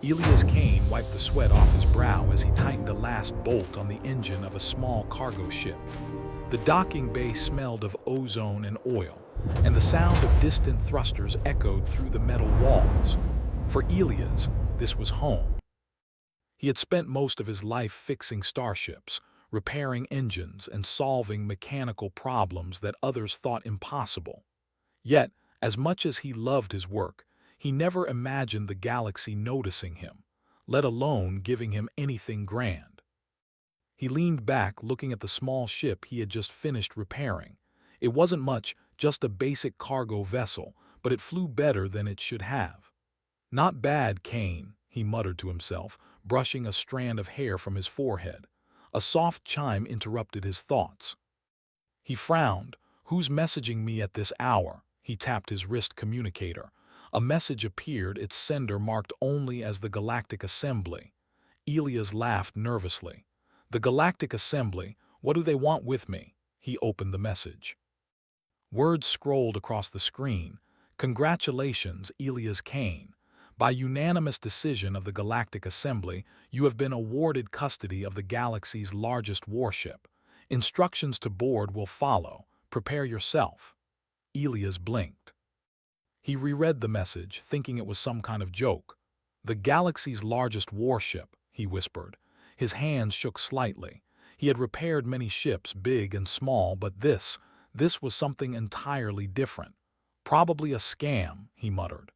Elias Kane wiped the sweat off his brow as he tightened a last bolt on the engine of a small cargo ship. The docking bay smelled of ozone and oil, and the sound of distant thrusters echoed through the metal walls. For Elias, this was home. He had spent most of his life fixing starships, repairing engines, and solving mechanical problems that others thought impossible. Yet, as much as he loved his work, he never imagined the galaxy noticing him, let alone giving him anything grand. He leaned back, looking at the small ship he had just finished repairing. It wasn't much, just a basic cargo vessel, but it flew better than it should have. "Not bad, Kane," he muttered to himself, brushing a strand of hair from his forehead. A soft chime interrupted his thoughts. He frowned. "Who's messaging me at this hour?" He tapped his wrist communicator. A message appeared, its sender marked only as the Galactic Assembly. Elias laughed nervously. "The Galactic Assembly? What do they want with me?" He opened the message. Words scrolled across the screen. "Congratulations, Elias Kane. By unanimous decision of the Galactic Assembly, you have been awarded custody of the galaxy's largest warship. Instructions to board will follow. Prepare yourself." Elias blinked. He reread the message, thinking it was some kind of joke. "The galaxy's largest warship," he whispered. His hands shook slightly. He had repaired many ships, big and small, but this was something entirely different. "Probably a scam," he muttered.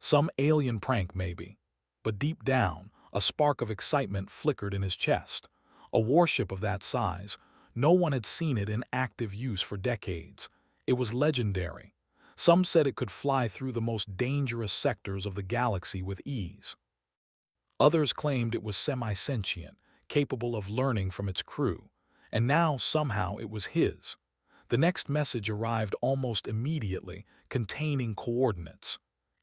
"Some alien prank, maybe." But deep down, a spark of excitement flickered in his chest. A warship of that size, no one had seen it in active use for decades. It was legendary. Some said it could fly through the most dangerous sectors of the galaxy with ease. Others claimed it was semi-sentient, capable of learning from its crew. And now, somehow, it was his. The next message arrived almost immediately, containing coordinates.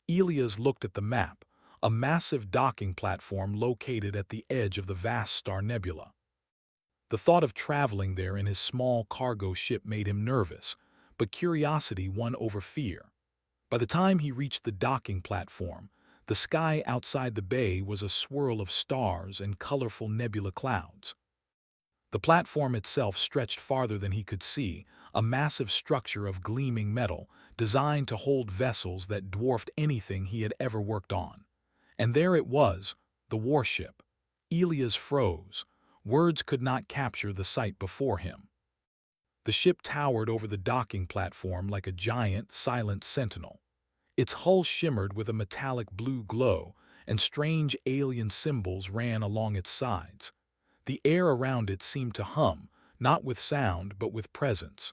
Elias looked at the map, a massive docking platform located at the edge of the vast star nebula. The thought of traveling there in his small cargo ship made him nervous, but curiosity won over fear. By the time he reached the docking platform, the sky outside the bay was a swirl of stars and colorful nebula clouds. The platform itself stretched farther than he could see, a massive structure of gleaming metal designed to hold vessels that dwarfed anything he had ever worked on. And there it was, the warship. Elias froze. Words could not capture the sight before him. The ship towered over the docking platform like a giant, silent sentinel. Its hull shimmered with a metallic blue glow, and strange alien symbols ran along its sides. The air around it seemed to hum, not with sound but with presence.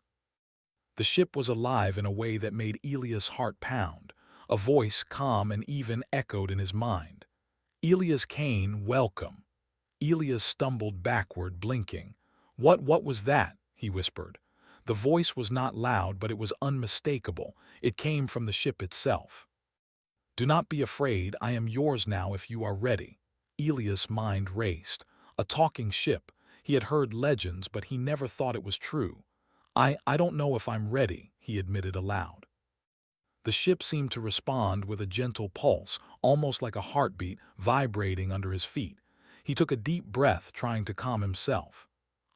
The ship was alive in a way that made Elias' heart pound. A voice, calm and even, echoed in his mind. "Elias Kane, welcome." Elias stumbled backward, blinking. What was that?" he whispered. The voice was not loud, but it was unmistakable. It came from the ship itself. "Do not be afraid, I am yours now if you are ready." Elias' mind raced. A talking ship. He had heard legends, but he never thought it was true. I don't know if I'm ready," he admitted aloud. The ship seemed to respond with a gentle pulse, almost like a heartbeat, vibrating under his feet. He took a deep breath, trying to calm himself.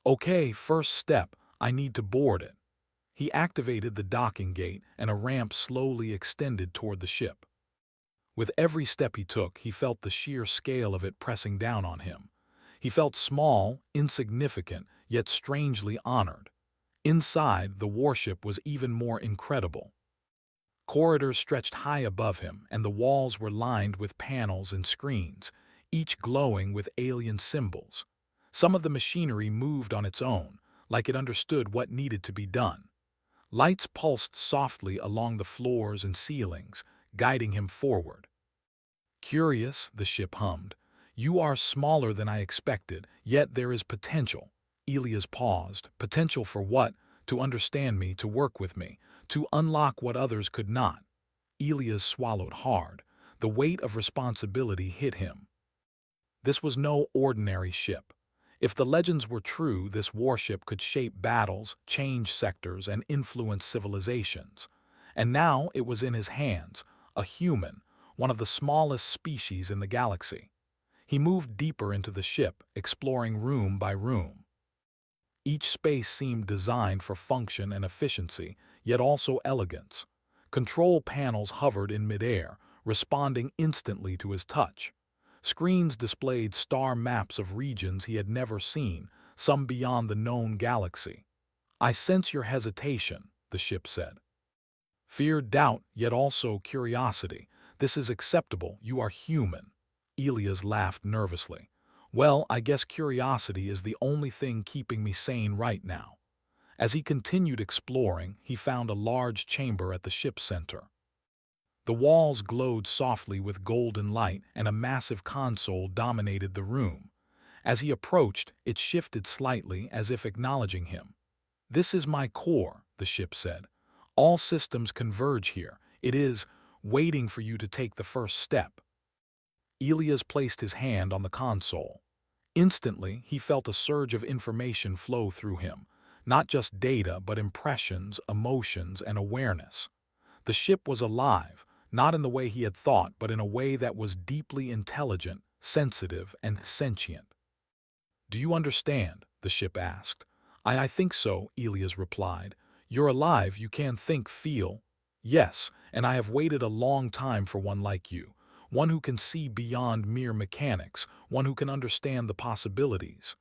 "Okay, first step, I need to board it." He activated the docking gate, and a ramp slowly extended toward the ship. With every step he took, he felt the sheer scale of it pressing down on him. He felt small, insignificant, yet strangely honored. Inside, the warship was even more incredible. Corridors stretched high above him, and the walls were lined with panels and screens, each glowing with alien symbols. Some of the machinery moved on its own, like it understood what needed to be done. Lights pulsed softly along the floors and ceilings, guiding him forward. "Curious," the ship hummed. "You are smaller than I expected, yet there is potential." Elias paused. "Potential for what?" "To understand me, to work with me, to unlock what others could not." Elias swallowed hard. The weight of responsibility hit him. This was no ordinary ship. If the legends were true, this warship could shape battles, change sectors, and influence civilizations. And now it was in his hands, a human, one of the smallest species in the galaxy. He moved deeper into the ship, exploring room by room. Each space seemed designed for function and efficiency, yet also elegance. Control panels hovered in midair, responding instantly to his touch. Screens displayed star maps of regions he had never seen, some beyond the known galaxy. "I sense your hesitation," the ship said. "Fear, doubt, yet also curiosity. This is acceptable, you are human." Elias laughed nervously. "Well, I guess curiosity is the only thing keeping me sane right now." As he continued exploring, he found a large chamber at the ship's center. The walls glowed softly with golden light, and a massive console dominated the room. As he approached, it shifted slightly as if acknowledging him. "This is my core," the ship said. "All systems converge here. It is waiting for you to take the first step." Elias placed his hand on the console. Instantly, he felt a surge of information flow through him. Not just data, but impressions, emotions, and awareness. The ship was alive, not in the way he had thought, but in a way that was deeply intelligent, sensitive, and sentient. "Do you understand?" the ship asked. I think so," Elias replied. "You're alive, you can think, feel." "Yes, and I have waited a long time for one like you. One who can see beyond mere mechanics, one who can understand the possibilities."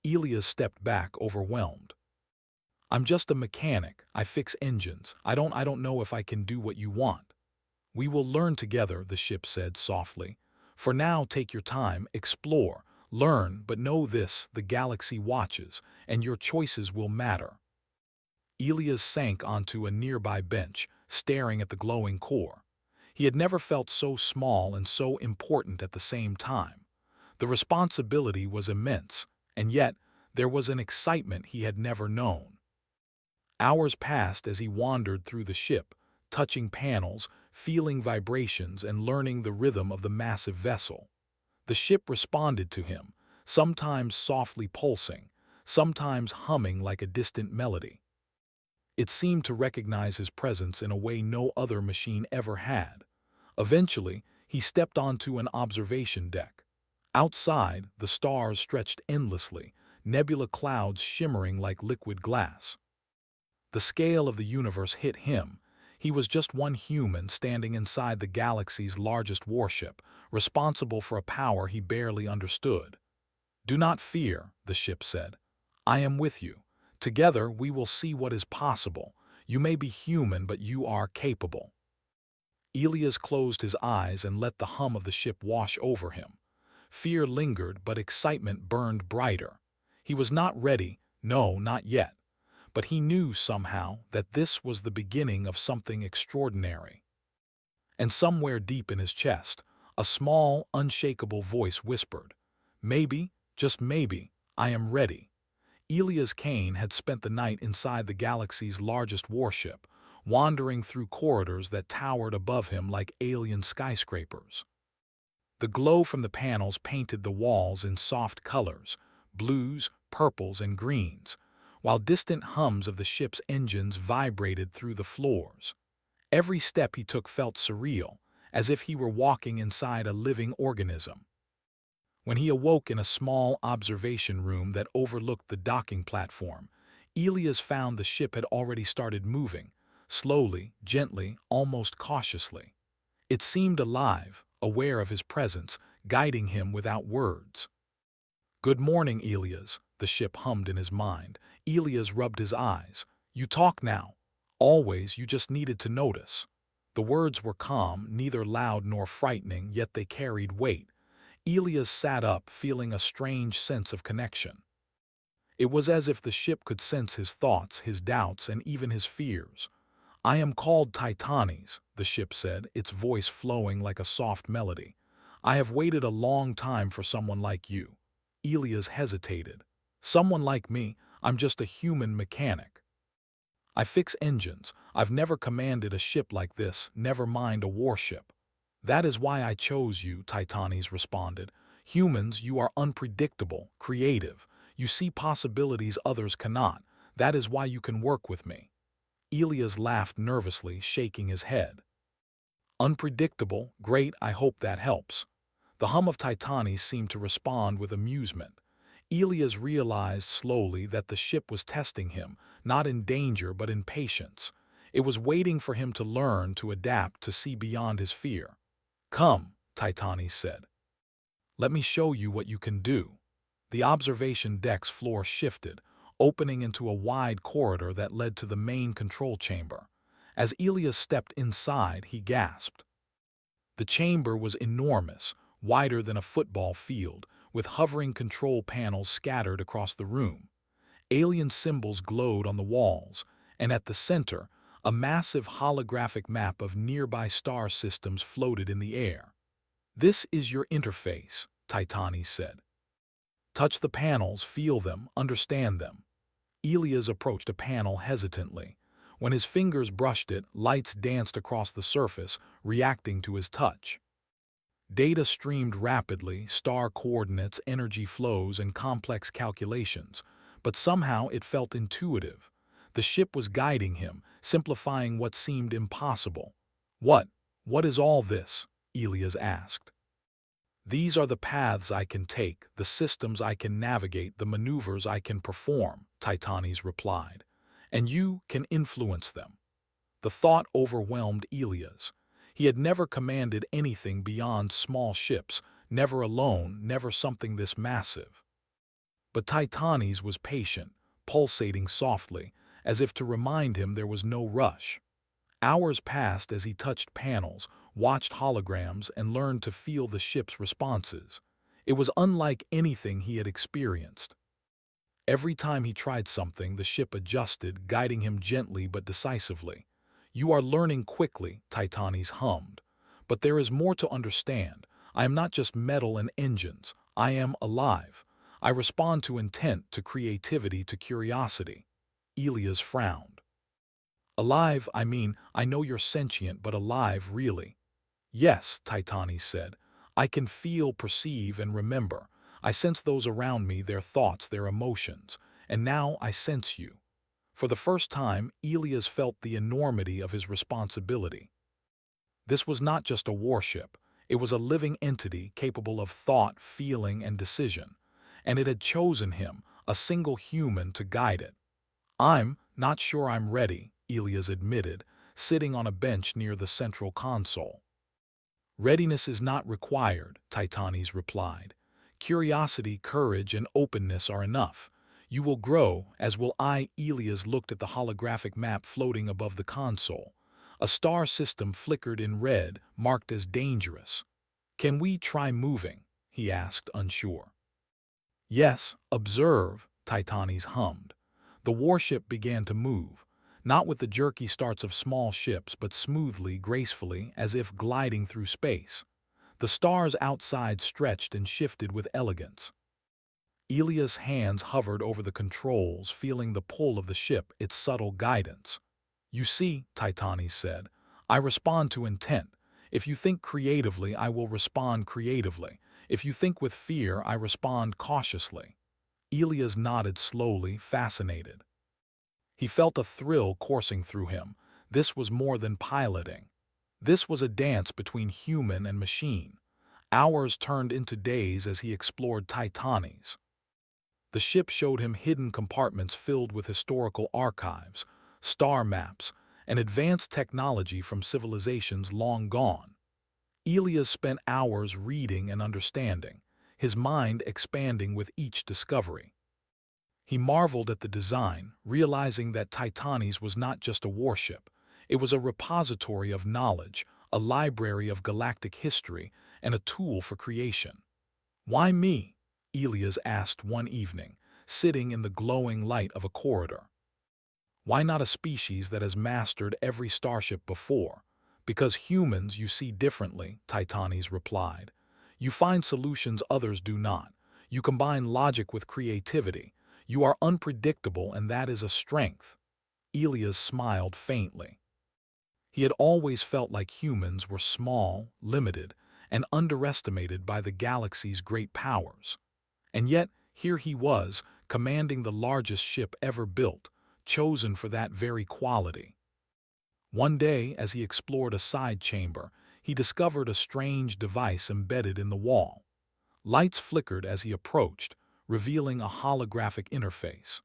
Elias stepped back, overwhelmed. "I'm just a mechanic. I fix engines. I don't know if I can do what you want." "We will learn together," the ship said softly. "For now, take your time, explore, learn, but know this, the galaxy watches, and your choices will matter." Elias sank onto a nearby bench, staring at the glowing core. He had never felt so small and so important at the same time. The responsibility was immense, and yet there was an excitement he had never known. Hours passed as he wandered through the ship, touching panels, feeling vibrations, and learning the rhythm of the massive vessel. The ship responded to him, sometimes softly pulsing, sometimes humming like a distant melody. It seemed to recognize his presence in a way no other machine ever had. Eventually, he stepped onto an observation deck. Outside, the stars stretched endlessly, nebula clouds shimmering like liquid glass. The scale of the universe hit him. He was just one human standing inside the galaxy's largest warship, responsible for a power he barely understood. "Do not fear," the ship said. "I am with you. Together we will see what is possible. You may be human, but you are capable." Elias closed his eyes and let the hum of the ship wash over him. Fear lingered, but excitement burned brighter. He was not ready, no, not yet. But he knew somehow that this was the beginning of something extraordinary. And somewhere deep in his chest, a small, unshakable voice whispered, "Maybe, just maybe, I am ready." Elias Kane had spent the night inside the galaxy's largest warship, wandering through corridors that towered above him like alien skyscrapers. The glow from the panels painted the walls in soft colors, blues, purples, and greens, while distant hums of the ship's engines vibrated through the floors. Every step he took felt surreal, as if he were walking inside a living organism. When he awoke in a small observation room that overlooked the docking platform, Elias found the ship had already started moving, slowly, gently, almost cautiously. It seemed alive, aware of his presence, guiding him without words. "Good morning, Elias," the ship hummed in his mind. Elias rubbed his eyes. "You talk now. Always, you just needed to notice." The words were calm, neither loud nor frightening, yet they carried weight. Elias sat up, feeling a strange sense of connection. It was as if the ship could sense his thoughts, his doubts, and even his fears. "I am called Titanes," the ship said, its voice flowing like a soft melody. "I have waited a long time for someone like you." Elias hesitated. "Someone like me? I'm just a human mechanic. I fix engines. I've never commanded a ship like this, never mind a warship." "That is why I chose you," Titanes responded. "Humans, you are unpredictable, creative. You see possibilities others cannot. That is why you can work with me." Elias laughed nervously, shaking his head. Unpredictable, great, I hope that helps. The hum of Titanis seemed to respond with amusement. Elias realized slowly that the ship was testing him, not in danger but in patience. It was waiting for him to learn, to adapt, to see beyond his fear. Come, Titanis said. Let me show you what you can do. The observation deck's floor shifted, opening into a wide corridor that led to the main control chamber. As Elias stepped inside, he gasped. The chamber was enormous, wider than a football field, with hovering control panels scattered across the room. Alien symbols glowed on the walls, and at the center, a massive holographic map of nearby star systems floated in the air. This is your interface, Titanis said. Touch the panels, feel them, understand them. Elias approached a panel hesitantly. When his fingers brushed it, lights danced across the surface, reacting to his touch. Data streamed rapidly, star coordinates, energy flows, and complex calculations, but somehow it felt intuitive. The ship was guiding him, simplifying what seemed impossible. What is all this? Elias asked. These are the paths I can take, the systems I can navigate, the maneuvers I can perform, Titanis replied. And you can influence them. The thought overwhelmed Elias. He had never commanded anything beyond small ships, never alone, never something this massive. But Titanis was patient, pulsating softly, as if to remind him there was no rush. Hours passed as he touched panels, watched holograms, and learned to feel the ship's responses. It was unlike anything he had experienced. Every time he tried something, the ship adjusted, guiding him gently but decisively. You are learning quickly, Titanis hummed. But there is more to understand. I am not just metal and engines. I am alive. I respond to intent, to creativity, to curiosity. Elias frowned. Alive, I know you're sentient, but alive, really? Yes, Titanis said. I can feel, perceive, and remember. I sense those around me, their thoughts, their emotions. And now I sense you. For the first time, Elias felt the enormity of his responsibility. This was not just a warship. It was a living entity capable of thought, feeling, and decision. And it had chosen him, a single human, to guide it. I'm not sure I'm ready, Elias admitted, sitting on a bench near the central console. Readiness is not required, Titanis replied. Curiosity, courage, and openness are enough. You will grow, as will I. Elias looked at the holographic map floating above the console. A star system flickered in red, marked as dangerous. Can we try moving? He asked, unsure. Yes, observe, Titanis hummed. The warship began to move, not with the jerky starts of small ships, but smoothly, gracefully, as if gliding through space. The stars outside stretched and shifted with elegance. Elias' hands hovered over the controls, feeling the pull of the ship, its subtle guidance. You see, Titanis said, I respond to intent. If you think creatively, I will respond creatively. If you think with fear, I respond cautiously. Elias nodded slowly, fascinated. He felt a thrill coursing through him. This was more than piloting. This was a dance between human and machine. Hours turned into days as he explored Titanis. The ship showed him hidden compartments filled with historical archives, star maps, and advanced technology from civilizations long gone. Elias spent hours reading and understanding, his mind expanding with each discovery. He marveled at the design, realizing that Titanis was not just a warship. It was a repository of knowledge, a library of galactic history, and a tool for creation. Why me? Elias asked one evening, sitting in the glowing light of a corridor. Why not a species that has mastered every starship before? Because humans you see differently, Titanis replied. You find solutions others do not. You combine logic with creativity. You are unpredictable, and that is a strength. Elias smiled faintly. He had always felt like humans were small, limited, and underestimated by the galaxy's great powers. And yet, here he was, commanding the largest ship ever built, chosen for that very quality. One day, as he explored a side chamber, he discovered a strange device embedded in the wall. Lights flickered as he approached, revealing a holographic interface.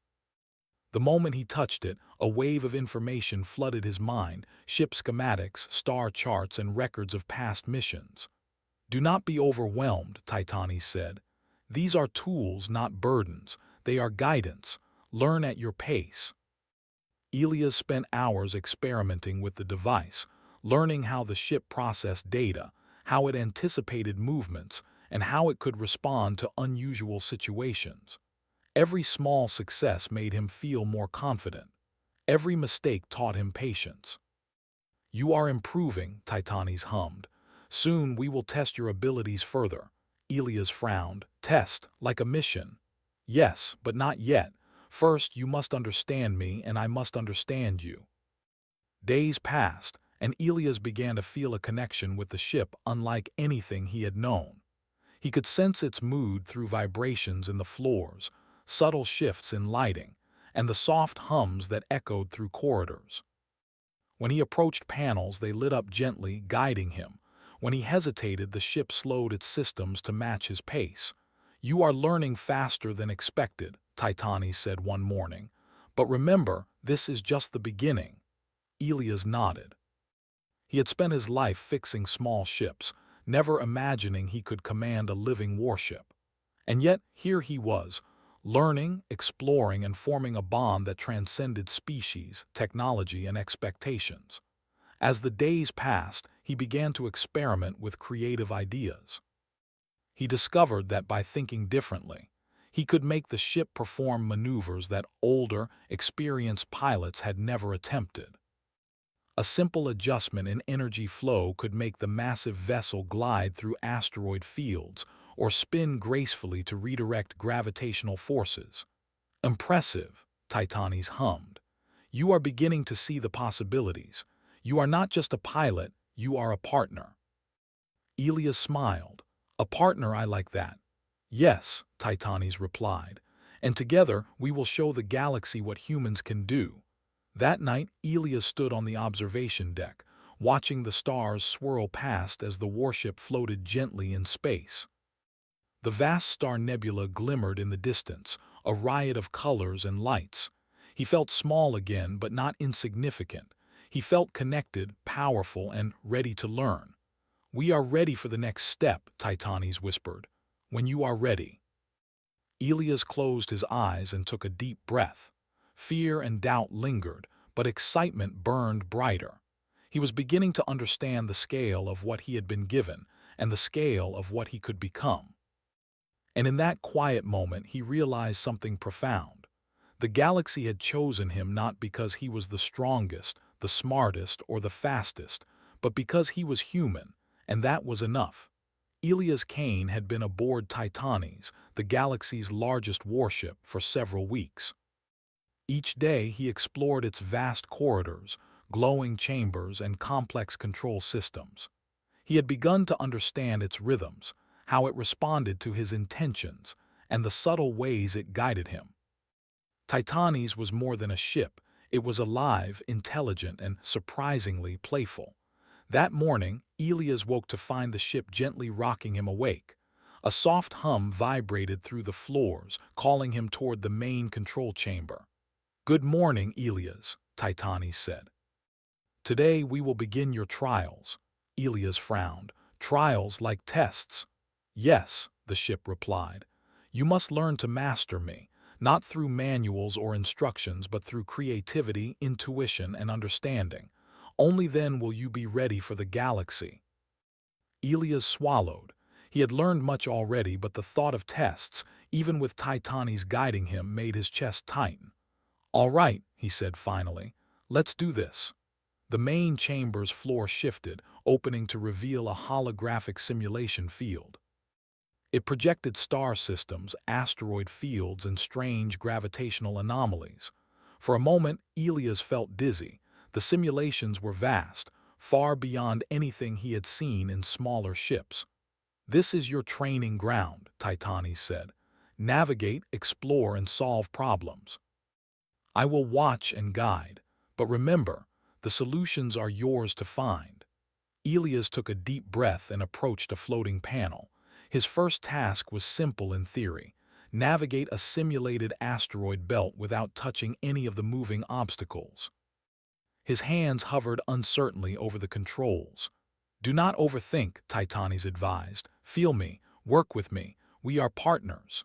The moment he touched it, a wave of information flooded his mind: ship schematics, star charts, and records of past missions. "Do not be overwhelmed," Titanes said. "These are tools, not burdens. They are guidance. Learn at your pace." Elias spent hours experimenting with the device, learning how the ship processed data, how it anticipated movements, and how it could respond to unusual situations. Every small success made him feel more confident. Every mistake taught him patience. "You are improving," Titanes hummed. "Soon we will test your abilities further." Elias frowned. "Test, like a mission." "Yes, but not yet. First, you must understand me, and I must understand you." Days passed, and Elias began to feel a connection with the ship unlike anything he had known. He could sense its mood through vibrations in the floors, subtle shifts in lighting, and the soft hums that echoed through corridors. When he approached panels, they lit up gently, guiding him. When he hesitated, the ship slowed its systems to match his pace. "You are learning faster than expected," Titanes said one morning. "But remember, this is just the beginning." Elias nodded. He had spent his life fixing small ships, never imagining he could command a living warship. And yet, here he was, learning, exploring, and forming a bond that transcended species, technology, and expectations. As the days passed, he began to experiment with creative ideas. He discovered that by thinking differently, he could make the ship perform maneuvers that older, experienced pilots had never attempted. A simple adjustment in energy flow could make the massive vessel glide through asteroid fields or spin gracefully to redirect gravitational forces. "Impressive," Titanes hummed. "You are beginning to see the possibilities. You are not just a pilot, you are a partner." Elias smiled. "A partner, I like that." "Yes," Titanes replied, "and together we will show the galaxy what humans can do." That night, Elias stood on the observation deck, watching the stars swirl past as the warship floated gently in space. The vast star nebula glimmered in the distance, a riot of colors and lights. He felt small again, but not insignificant. He felt connected, powerful, and ready to learn. "We are ready for the next step," Titanes whispered. "When you are ready." Elias closed his eyes and took a deep breath. Fear and doubt lingered, but excitement burned brighter. He was beginning to understand the scale of what he had been given and the scale of what he could become. And in that quiet moment, he realized something profound. The galaxy had chosen him not because he was the strongest, the smartest, or the fastest, but because he was human, and that was enough. Elias Kane had been aboard Titanes, the galaxy's largest warship, for several weeks. Each day he explored its vast corridors, glowing chambers, and complex control systems. He had begun to understand its rhythms, how it responded to his intentions, and the subtle ways it guided him. Titanes was more than a ship. It was alive, intelligent, and surprisingly playful. That morning, Elias woke to find the ship gently rocking him awake. A soft hum vibrated through the floors, calling him toward the main control chamber. "Good morning, Elias," Titanes said. "Today we will begin your trials." Elias frowned. "Trials like tests?" "Yes," the ship replied. "You must learn to master me, not through manuals or instructions, but through creativity, intuition, and understanding. Only then will you be ready for the galaxy." Elias swallowed. He had learned much already, but the thought of tests, even with Titanes guiding him, made his chest tighten. "All right," he said finally, "let's do this." The main chamber's floor shifted, opening to reveal a holographic simulation field. It projected star systems, asteroid fields, and strange gravitational anomalies. For a moment, Elias felt dizzy. The simulations were vast, far beyond anything he had seen in smaller ships. "This is your training ground," Titanes said. "Navigate, explore, and solve problems. I will watch and guide, but remember, the solutions are yours to find." Elias took a deep breath and approached a floating panel. His first task was simple in theory: navigate a simulated asteroid belt without touching any of the moving obstacles. His hands hovered uncertainly over the controls. "Do not overthink," Titanes advised. "Feel me, work with me, we are partners."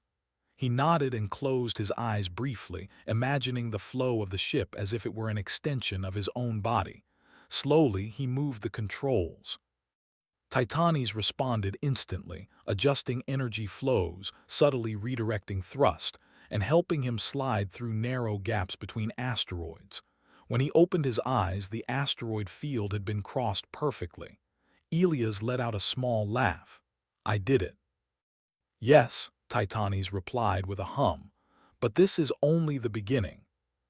He nodded and closed his eyes briefly, imagining the flow of the ship as if it were an extension of his own body. Slowly, he moved the controls. Titanes responded instantly, adjusting energy flows, subtly redirecting thrust, and helping him slide through narrow gaps between asteroids. When he opened his eyes, the asteroid field had been crossed perfectly. Elias let out a small laugh. "I did it." "Yes," Titanes replied with a hum, "but this is only the beginning."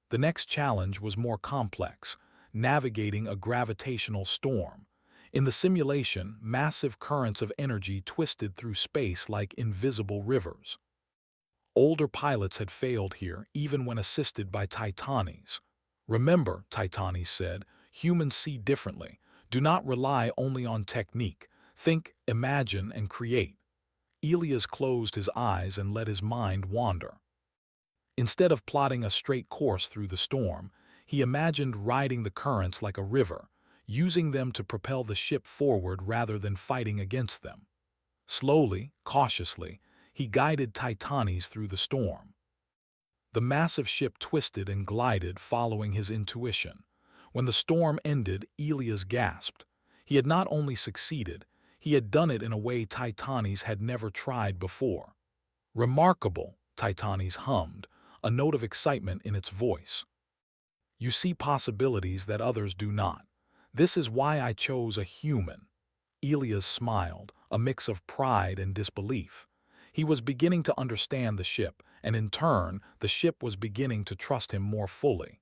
The next challenge was more complex: navigating a gravitational storm. In the simulation, massive currents of energy twisted through space like invisible rivers. Older pilots had failed here, even when assisted by Titanes. "Remember," Titanes said, "humans see differently. Do not rely only on technique. Think, imagine, and create." Elias closed his eyes and let his mind wander. Instead of plotting a straight course through the storm, he imagined riding the currents like a river, using them to propel the ship forward rather than fighting against them. Slowly, cautiously, he guided Titanes through the storm. The massive ship twisted and glided, following his intuition. When the storm ended, Elias gasped. He had not only succeeded, he had done it in a way Titanes had never tried before. "Remarkable," Titanes hummed, a note of excitement in its voice. "You see possibilities that others do not. This is why I chose a human." Elias smiled, a mix of pride and disbelief. He was beginning to understand the ship, and in turn, the ship was beginning to trust him more fully.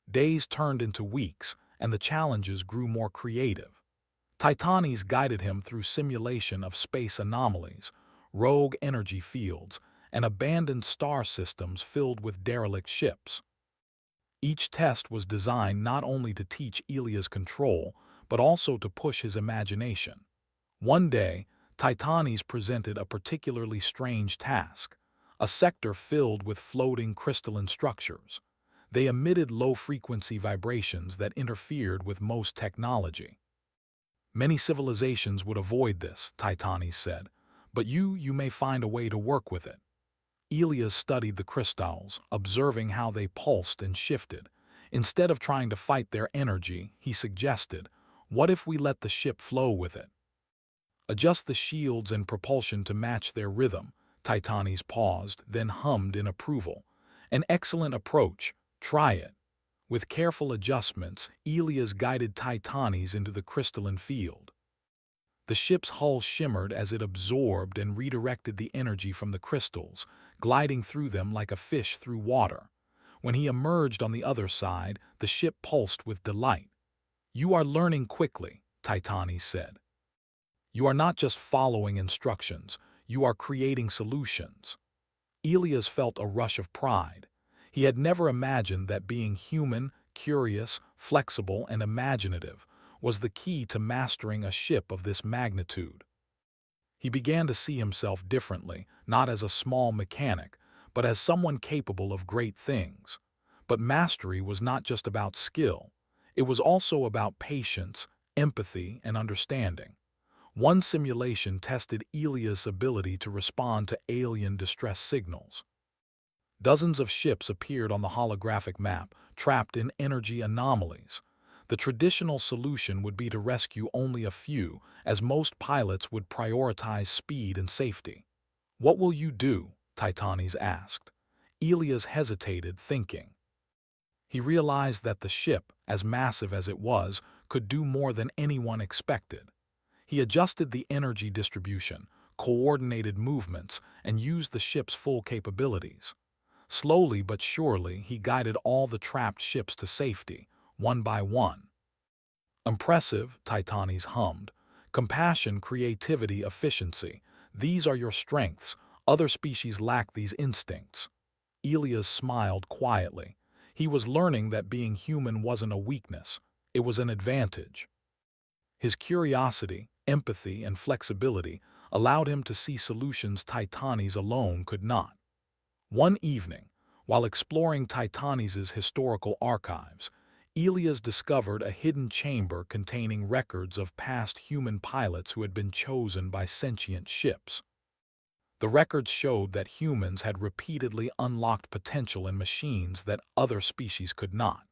Days turned into weeks, and the challenges grew more creative. Titanes guided him through simulation of space anomalies, rogue energy fields, and abandoned star systems filled with derelict ships. Each test was designed not only to teach Elias control, but also to push his imagination. One day, Titanes presented a particularly strange task: a sector filled with floating crystalline structures. They emitted low-frequency vibrations that interfered with most technology. "Many civilizations would avoid this," Titanes said, "but you may find a way to work with it." Elias studied the crystals, observing how they pulsed and shifted. Instead of trying to fight their energy, he suggested, "What if we let the ship flow with it? Adjust the shields and propulsion to match their rhythm." Titanes paused, then hummed in approval. "An excellent approach. Try it." With careful adjustments, Elias guided Titanes into the crystalline field. The ship's hull shimmered as it absorbed and redirected the energy from the crystals, gliding through them like a fish through water. When he emerged on the other side, the ship pulsed with delight. "You are learning quickly," Titanes said. "You are not just following instructions, you are creating solutions." Elias felt a rush of pride. He had never imagined that being human, curious, flexible, and imaginative was the key to mastering a ship of this magnitude. He began to see himself differently, not as a small mechanic, but as someone capable of great things. But mastery was not just about skill. It was also about patience, empathy, and understanding. One simulation tested Elias' ability to respond to alien distress signals. Dozens of ships appeared on the holographic map, trapped in energy anomalies. The traditional solution would be to rescue only a few, as most pilots would prioritize speed and safety. "What will you do?" Titanes asked. Elias hesitated, thinking. He realized that the ship, as massive as it was, could do more than anyone expected. He adjusted the energy distribution, coordinated movements, and used the ship's full capabilities. Slowly but surely, he guided all the trapped ships to safety, one by one. "Impressive," Titanes hummed. "Compassion, creativity, efficiency. These are your strengths. Other species lack these instincts." Elias smiled quietly. He was learning that being human wasn't a weakness. It was an advantage. His curiosity, empathy, and flexibility allowed him to see solutions Titanes alone could not. One evening, while exploring Titanes' historical archives, Elias discovered a hidden chamber containing records of past human pilots who had been chosen by sentient ships. The records showed that humans had repeatedly unlocked potential in machines that other species could not.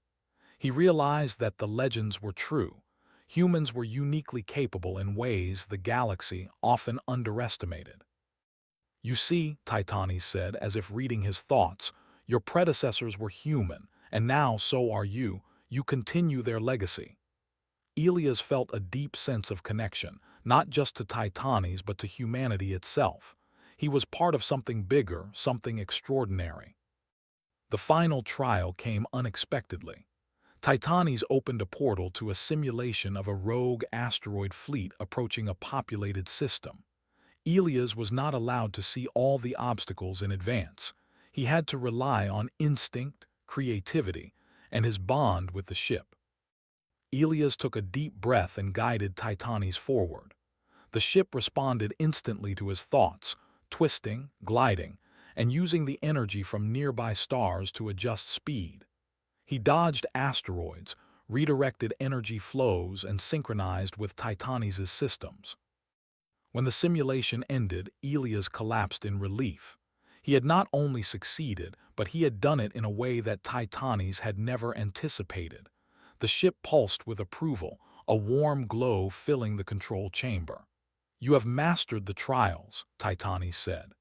He realized that the legends were true. Humans were uniquely capable in ways the galaxy often underestimated. "You see," Titanes said, as if reading his thoughts, "your predecessors were human, and now so are you. You continue their legacy." Elias felt a deep sense of connection, not just to Titanes but to humanity itself. He was part of something bigger, something extraordinary. The final trial came unexpectedly. Titanes opened a portal to a simulation of a rogue asteroid fleet approaching a populated system. Elias was not allowed to see all the obstacles in advance. He had to rely on instinct, creativity, and his bond with the ship. Elias took a deep breath and guided Titanes forward. The ship responded instantly to his thoughts, twisting, gliding, and using the energy from nearby stars to adjust speed. He dodged asteroids, redirected energy flows, and synchronized with Titanes' systems. When the simulation ended, Elias collapsed in relief. He had not only succeeded, but he had done it in a way that Titanes had never anticipated. The ship pulsed with approval, a warm glow filling the control chamber. "You have mastered the trials," Titanes said.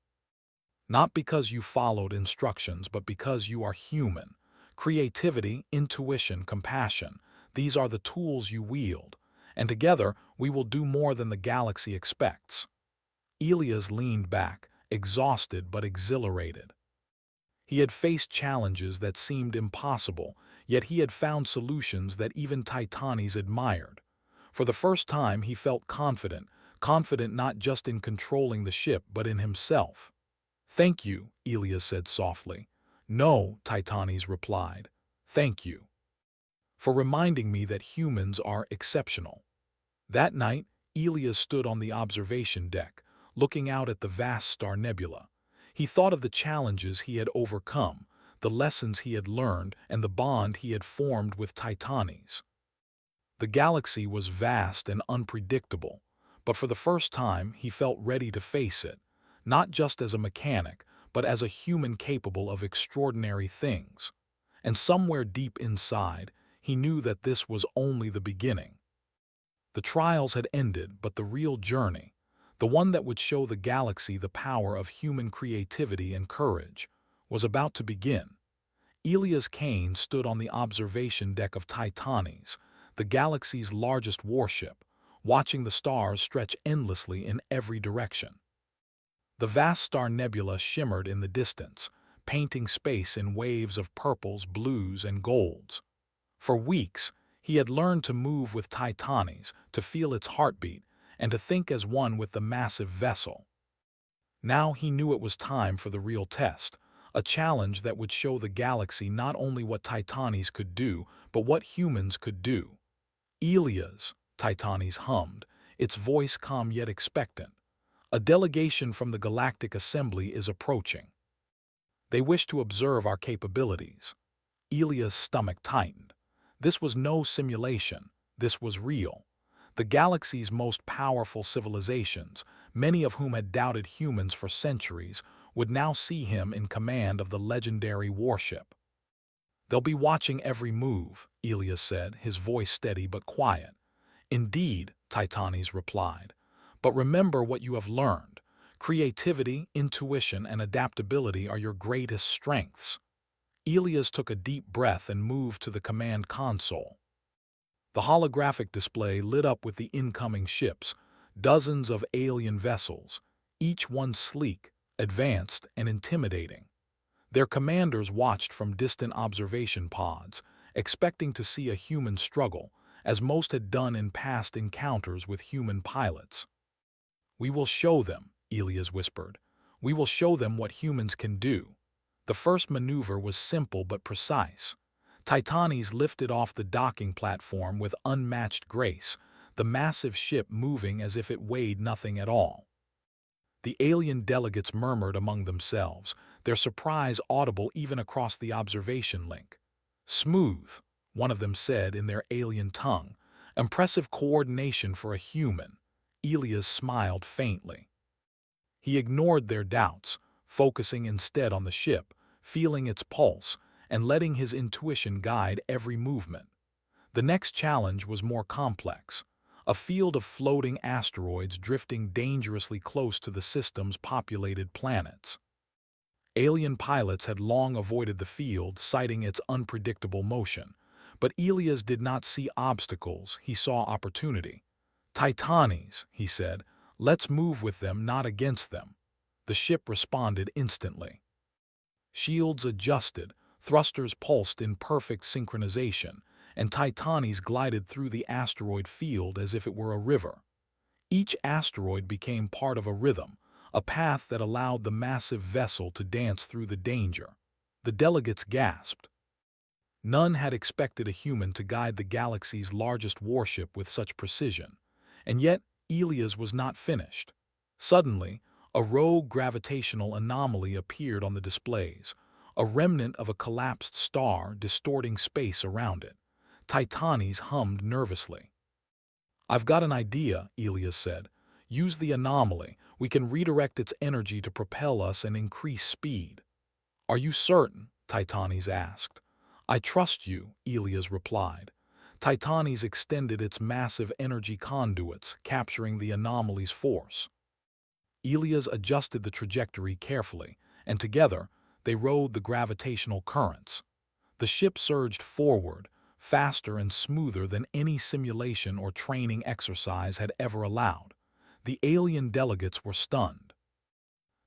"Not because you followed instructions, but because you are human. Creativity, intuition, compassion, these are the tools you wield, and together we will do more than the galaxy expects." Elias leaned back, exhausted but exhilarated. He had faced challenges that seemed impossible, yet he had found solutions that even Titanes admired. For the first time he felt confident, confident not just in controlling the ship but in himself. "Thank you," Elias said softly. "No," Titanes replied. "Thank you for reminding me that humans are exceptional." That night, Elias stood on the observation deck, looking out at the vast star nebula. He thought of the challenges he had overcome, the lessons he had learned, and the bond he had formed with Titanes. The galaxy was vast and unpredictable, but for the first time he felt ready to face it, not just as a mechanic, but as a human capable of extraordinary things. And somewhere deep inside, he knew that this was only the beginning. The trials had ended, but the real journey, the one that would show the galaxy the power of human creativity and courage, was about to begin. Elias Kane stood on the observation deck of Titanes, the galaxy's largest warship, watching the stars stretch endlessly in every direction. The vast star nebula shimmered in the distance, painting space in waves of purples, blues, and golds. For weeks, he had learned to move with Titanes, to feel its heartbeat, and to think as one with the massive vessel. Now he knew it was time for the real test, a challenge that would show the galaxy not only what Titanes could do, but what humans could do. "Elias," Titanes hummed, its voice calm yet expectant. "A delegation from the Galactic Assembly is approaching. They wish to observe our capabilities." Elias' stomach tightened. This was no simulation. This was real. The galaxy's most powerful civilizations, many of whom had doubted humans for centuries, would now see him in command of the legendary warship. "They'll be watching every move," Elias said, his voice steady but quiet. "Indeed," Titanes replied. "But remember what you have learned. Creativity, intuition, and adaptability are your greatest strengths." Elias took a deep breath and moved to the command console. The holographic display lit up with the incoming ships, dozens of alien vessels, each one sleek, advanced, and intimidating. Their commanders watched from distant observation pods, expecting to see a human struggle, as most had done in past encounters with human pilots. "We will show them," Elias whispered. "We will show them what humans can do." The first maneuver was simple but precise. Titanes lifted off the docking platform with unmatched grace, the massive ship moving as if it weighed nothing at all. The alien delegates murmured among themselves, their surprise audible even across the observation link. "Smooth," one of them said in their alien tongue. "Impressive coordination for a human." Elias smiled faintly. He ignored their doubts, focusing instead on the ship, feeling its pulse, and letting his intuition guide every movement. The next challenge was more complex. A field of floating asteroids drifting dangerously close to the system's populated planets. Alien pilots had long avoided the field, citing its unpredictable motion. But Elias did not see obstacles, he saw opportunity. "Titanes," he said, "let's move with them, not against them." The ship responded instantly. Shields adjusted, thrusters pulsed in perfect synchronization, and Titanes glided through the asteroid field as if it were a river. Each asteroid became part of a rhythm, a path that allowed the massive vessel to dance through the danger. The delegates gasped. None had expected a human to guide the galaxy's largest warship with such precision, and yet Elias was not finished. Suddenly, a rogue gravitational anomaly appeared on the displays, a remnant of a collapsed star distorting space around it. Titanes hummed nervously. "I've got an idea," Elias said. "Use the anomaly. We can redirect its energy to propel us and increase speed." "Are you certain?" Titanes asked. "I trust you," Elias replied. Titanes extended its massive energy conduits, capturing the anomaly's force. Elias adjusted the trajectory carefully, and together they rode the gravitational currents. The ship surged forward, faster and smoother than any simulation or training exercise had ever allowed. The alien delegates were stunned.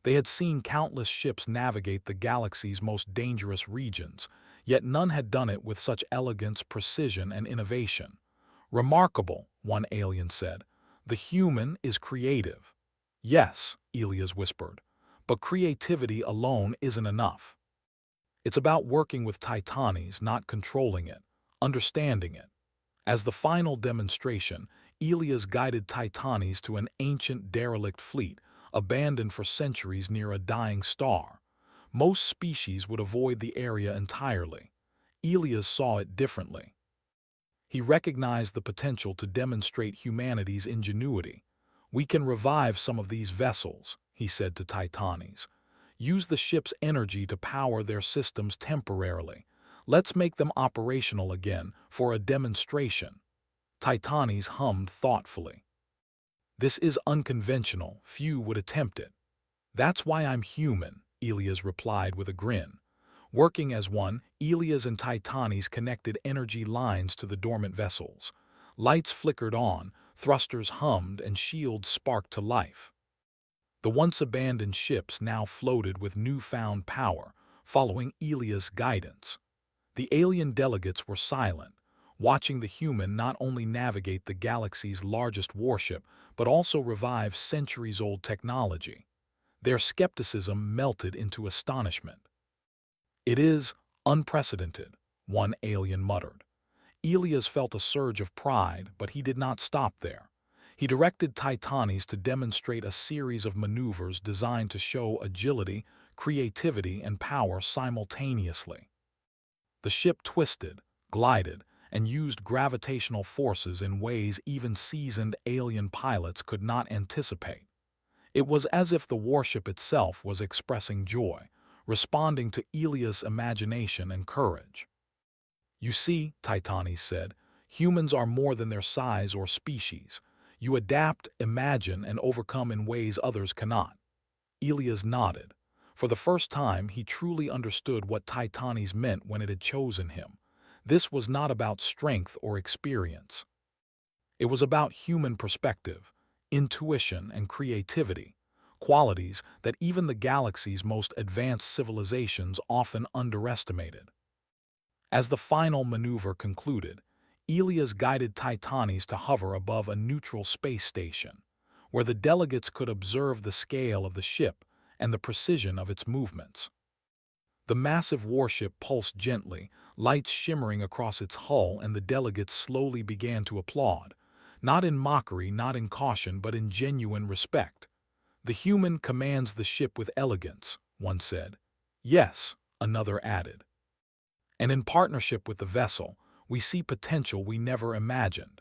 They had seen countless ships navigate the galaxy's most dangerous regions, yet none had done it with such elegance, precision, and innovation. "Remarkable," one alien said. "The human is creative." "Yes," Elias whispered, "but creativity alone isn't enough. It's about working with Titanes, not controlling it, understanding it." As the final demonstration, Elias guided Titanes to an ancient derelict fleet, abandoned for centuries near a dying star. Most species would avoid the area entirely. Elias saw it differently. He recognized the potential to demonstrate humanity's ingenuity. "We can revive some of these vessels," he said to Titanes. "Use the ship's energy to power their systems temporarily. Let's make them operational again for a demonstration." Titanes hummed thoughtfully. "This is unconventional. Few would attempt it." "That's why I'm human," Elias replied with a grin. Working as one, Elias and Titanes connected energy lines to the dormant vessels. Lights flickered on, thrusters hummed, and shields sparked to life. The once abandoned ships now floated with newfound power, following Elias' guidance. The alien delegates were silent, watching the human not only navigate the galaxy's largest warship, but also revive centuries-old technology. Their skepticism melted into astonishment. "It is unprecedented," one alien muttered. Elias felt a surge of pride, but he did not stop there. He directed Titanes to demonstrate a series of maneuvers designed to show agility, creativity, and power simultaneously. The ship twisted, glided, and used gravitational forces in ways even seasoned alien pilots could not anticipate. It was as if the warship itself was expressing joy, responding to Elias' imagination and courage. "You see," Titanes said, "humans are more than their size or species. You adapt, imagine, and overcome in ways others cannot." Elias nodded. For the first time, he truly understood what Titanes meant when it had chosen him. This was not about strength or experience. It was about human perspective, intuition, and creativity, qualities that even the galaxy's most advanced civilizations often underestimated. As the final maneuver concluded, Elias guided Titanes to hover above a neutral space station, where the delegates could observe the scale of the ship and the precision of its movements. The massive warship pulsed gently, lights shimmering across its hull, and the delegates slowly began to applaud. Not in mockery, not in caution, but in genuine respect. "The human commands the ship with elegance," one said. "Yes," another added. "And in partnership with the vessel, we see potential we never imagined."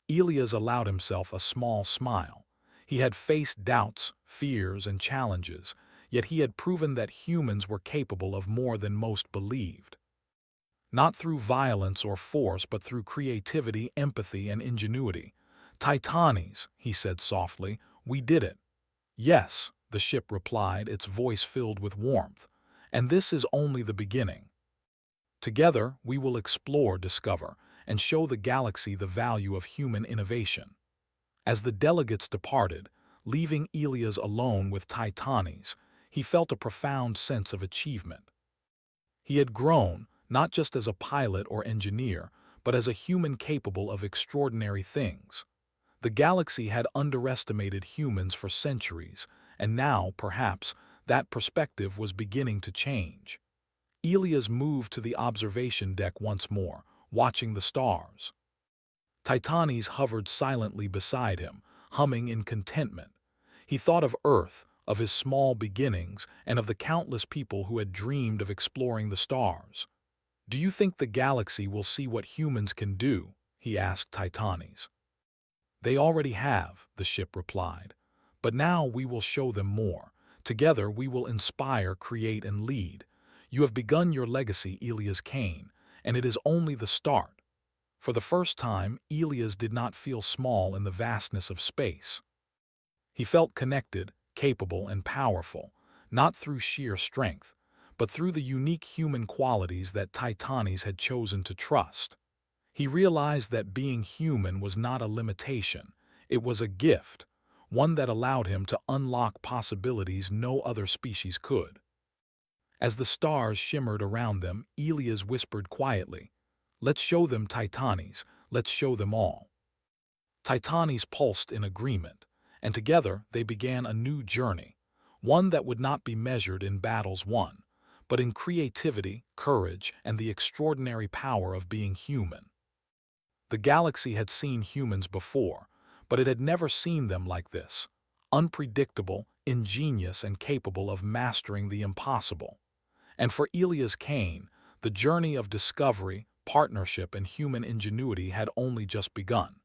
Elias allowed himself a small smile. He had faced doubts, fears, and challenges, yet he had proven that humans were capable of more than most believed. Not through violence or force, but through creativity, empathy, and ingenuity. "Titanes," he said softly, "we did it." "Yes," the ship replied, its voice filled with warmth. "And this is only the beginning. Together, we will explore, discover, and show the galaxy the value of human innovation." As the delegates departed, leaving Elias alone with Titanes, he felt a profound sense of achievement. He had grown, not just as a pilot or engineer, but as a human capable of extraordinary things. The galaxy had underestimated humans for centuries, and now, perhaps, that perspective was beginning to change. Elias moved to the observation deck once more, watching the stars. Titanes hovered silently beside him, humming in contentment. He thought of Earth, of his small beginnings, and of the countless people who had dreamed of exploring the stars. "Do you think the galaxy will see what humans can do?" he asked Titanes. "They already have," the ship replied. "But now we will show them more. Together we will inspire, create, and lead. You have begun your legacy, Elias Kane, and it is only the start." For the first time, Elias did not feel small in the vastness of space. He felt connected, capable, and powerful, not through sheer strength, but through the unique human qualities that Titanes had chosen to trust. He realized that being human was not a limitation, it was a gift, one that allowed him to unlock possibilities no other species could. As the stars shimmered around them, Elias whispered quietly, "Let's show them, Titanes, let's show them all." Titanes pulsed in agreement, and together they began a new journey, one that would not be measured in battles won, but in creativity, courage, and the extraordinary power of being human. The galaxy had seen humans before, but it had never seen them like this, unpredictable, ingenious, and capable of mastering the impossible. And for Elias Kane, the journey of discovery, partnership, and human ingenuity had only just begun.